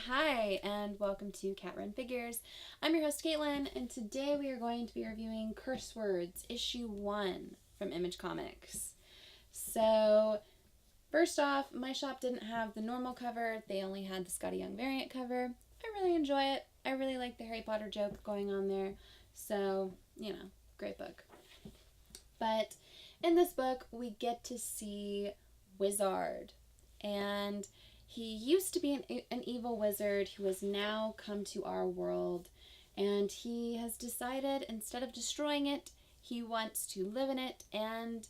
Hi, and welcome to Cat Run Figures. I'm your host, Caitlin, and today we are going to be reviewing Curse Words, Issue 1 from Image Comics. So, first off, my shop didn't have the normal cover, they only had the Skottie Young variant cover. I really enjoy it. I really like the Harry Potter joke going on there. So, great book. But in this book, we get to see Wizard, and he used to be an evil wizard who has now come to our world, and he has decided instead of destroying it, he wants to live in it and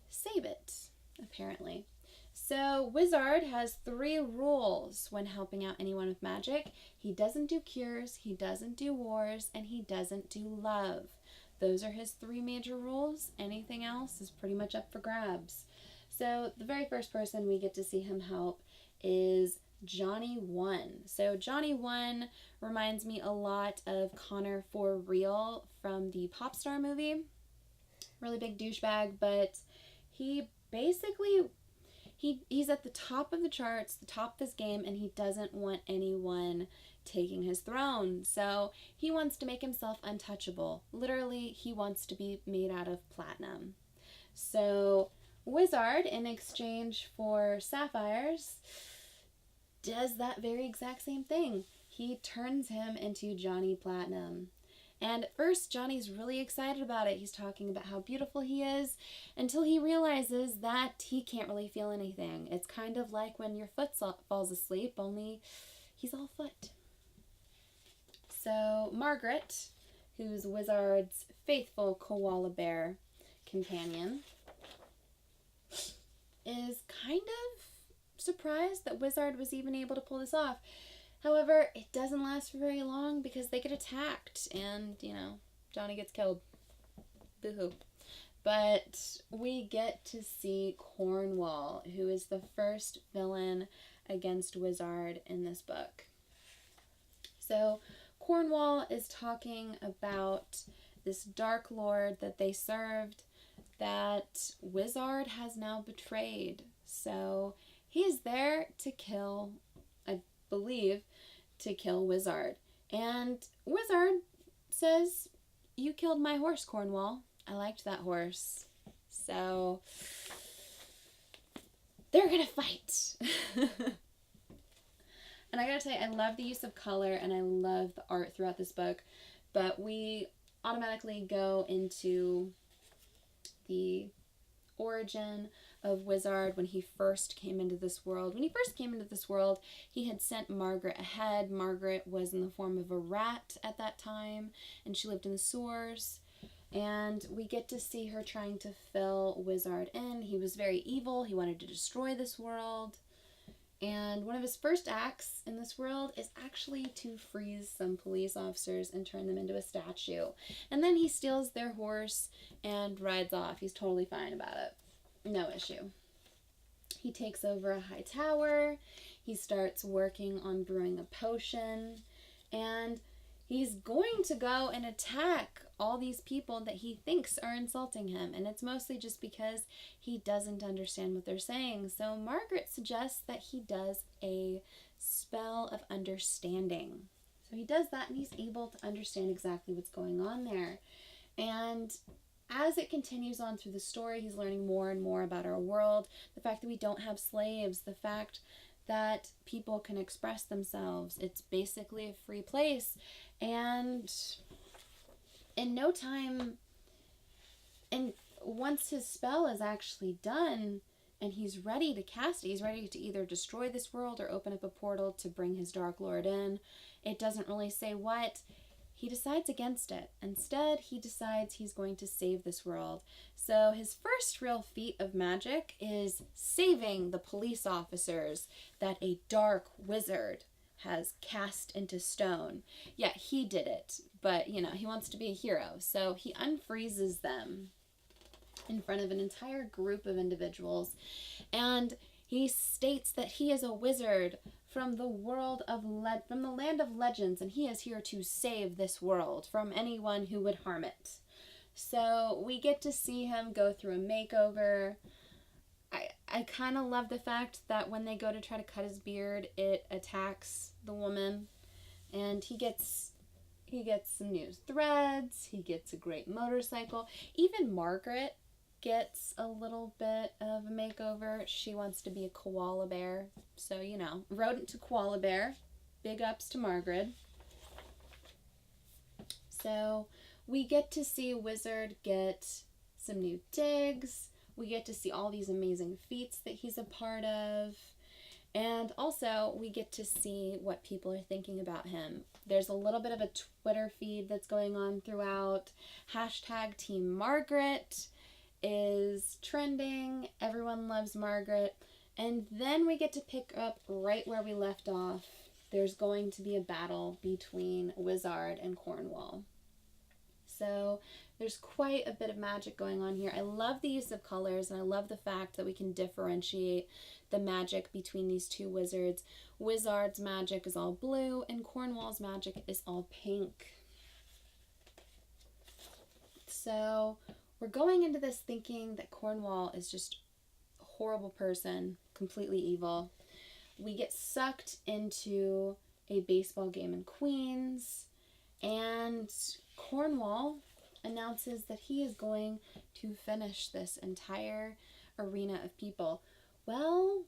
save it, apparently. So, Wizard has 3 rules when helping out anyone with magic. He doesn't do cures, he doesn't do wars, and he doesn't do love. Those are his 3 major rules. Anything else is pretty much up for grabs. So, the very first person we get to see him help is Johnny One. So Johnny One reminds me a lot of Connor For Real from the Popstar movie. Really big douchebag, but he basically he's at the top of the charts, the top of his game, and he doesn't want anyone taking his throne. So he wants to make himself untouchable. Literally, he wants to be made out of platinum. So Wizard, in exchange for sapphires, does that very exact same thing. He turns him into Johnny Platinum. And at first, Johnny's really excited about it. He's talking about how beautiful he is until he realizes that he can't really feel anything. It's kind of like when your foot falls asleep, only he's all foot. So Margaret, who's Wizard's faithful koala bear companion, is kind of surprised that Wizard was even able to pull this off. However, it doesn't last for very long because they get attacked and, Johnny gets killed. Boo-hoo. But we get to see Cornwall, who is the first villain against Wizard in this book. So Cornwall is talking about this Dark Lord that they served that Wizard has now betrayed. So he's there to kill, I believe, to kill Wizard. And Wizard says, "You killed my horse, Cornwall. I liked that horse." So they're gonna fight. And I gotta say, I love the use of color and I love the art throughout this book, but we automatically go into the origin of Wizard when he first came into this world. When he first came into this world, he had sent Margaret ahead. Margaret was in the form of a rat at that time, and she lived in the sewers. And we get to see her trying to fill Wizard in. He was very evil. He wanted to destroy this world. And one of his first acts in this world is actually to freeze some police officers and turn them into a statue. And then he steals their horse and rides off. He's totally fine about it. No issue. He takes over a high tower. He starts working on brewing a potion. And he's going to go and attack all these people that he thinks are insulting him. And it's mostly just because he doesn't understand what they're saying. So Margaret suggests that he does a spell of understanding. So he does that and he's able to understand exactly what's going on there. And as it continues on through the story, he's learning more and more about our world. The fact that we don't have slaves, the fact that people can express themselves. It's basically a free place. And in no time, and once his spell is actually done and he's ready to cast it, he's ready to either destroy this world or open up a portal to bring his Dark Lord in. It doesn't really say what. He decides against it. Instead, he decides he's going to save this world. So his first real feat of magic is saving the police officers that a dark wizard has cast into stone. Yeah, he did it, but he wants to be a hero. So he unfreezes them in front of an entire group of individuals, and he states that he is a wizard from the from the land of legends, and he is here to save this world from anyone who would harm it. So we get to see him go through a makeover. I kind of love the fact that when they go to try to cut his beard, it attacks the woman, and he gets some new threads. He gets a great motorcycle. Even Margaret gets a little bit of a makeover. She wants to be a koala bear. So, you know, rodent to koala bear. Big ups to Margaret. So we get to see Wizard get some new digs. We get to see all these amazing feats that he's a part of. And also, we get to see what people are thinking about him. There's a little bit of a Twitter feed that's going on throughout. Hashtag Team Margaret is trending. Everyone loves Margaret. And then we get to pick up right where we left off. There's going to be a battle between Wizard and Cornwall. So there's quite a bit of magic going on here. I love the use of colors, and I love the fact that we can differentiate the magic between these two wizards. Wizard's magic is all blue, and Cornwall's magic is all pink. So we're going into this thinking that Cornwall is just a horrible person, completely evil. We get sucked into a baseball game in Queens, and Cornwall announces that he is going to finish this entire arena of people. Well,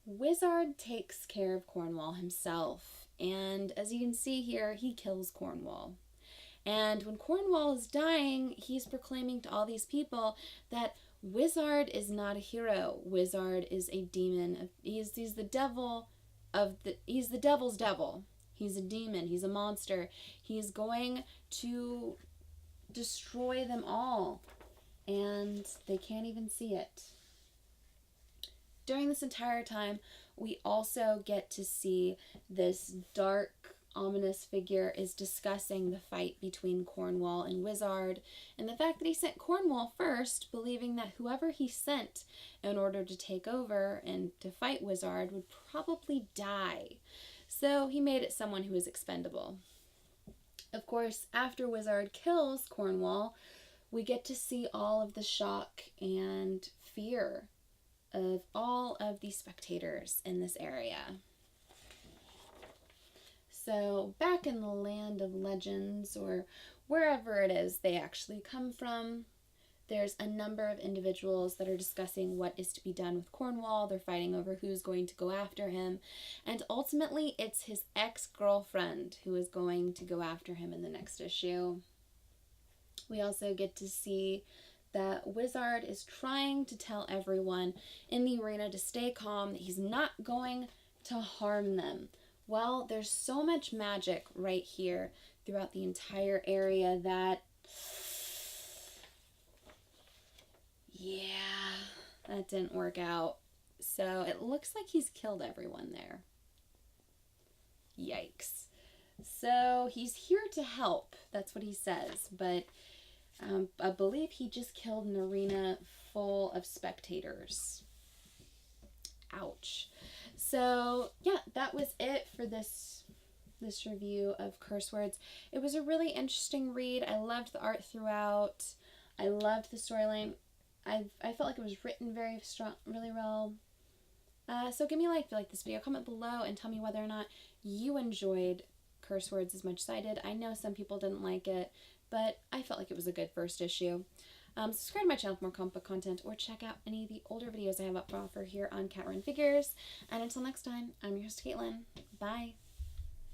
Wizard takes care of Cornwall himself, and as you can see here, he kills Cornwall. And when Cornwall is dying, he's proclaiming to all these people that Wizard is not a hero. Wizard is a demon. He's the devil he's the devil's devil. He's a demon. He's a monster. He's going to destroy them all, and they can't even see it. During this entire time, we also get to see this dark, ominous figure is discussing the fight between Cornwall and Wizard, and the fact that he sent Cornwall first, believing that whoever he sent in order to take over and to fight Wizard would probably die. So he made it someone who was expendable. Of course, after Wizard kills Cornwall, we get to see all of the shock and fear of all of the spectators in this area. So back in the land of legends, or wherever it is they actually come from, there's a number of individuals that are discussing what is to be done with Cornwall. They're fighting over who's going to go after him. And ultimately, it's his ex-girlfriend who is going to go after him in the next issue. We also get to see that Wizard is trying to tell everyone in the arena to stay calm, that he's not going to harm them. Well, there's so much magic right here throughout the entire area that... yeah, that didn't work out. So it looks like he's killed everyone there. Yikes. So he's here to help. That's what he says. But I believe he just killed an arena full of spectators. Ouch. So yeah, that was it for this review of Curse Words. It was a really interesting read. I loved the art throughout. I loved the storyline. I felt like it was written very strong, really well. So give me a like if you like this video. Comment below and tell me whether or not you enjoyed Curse Words as much as I did. I know some people didn't like it, but I felt like it was a good first issue. Subscribe to my channel for more comic book content, or check out any of the older videos I have up for offer here on Cat Run Figures. And until next time, I'm your host, Caitlin. Bye.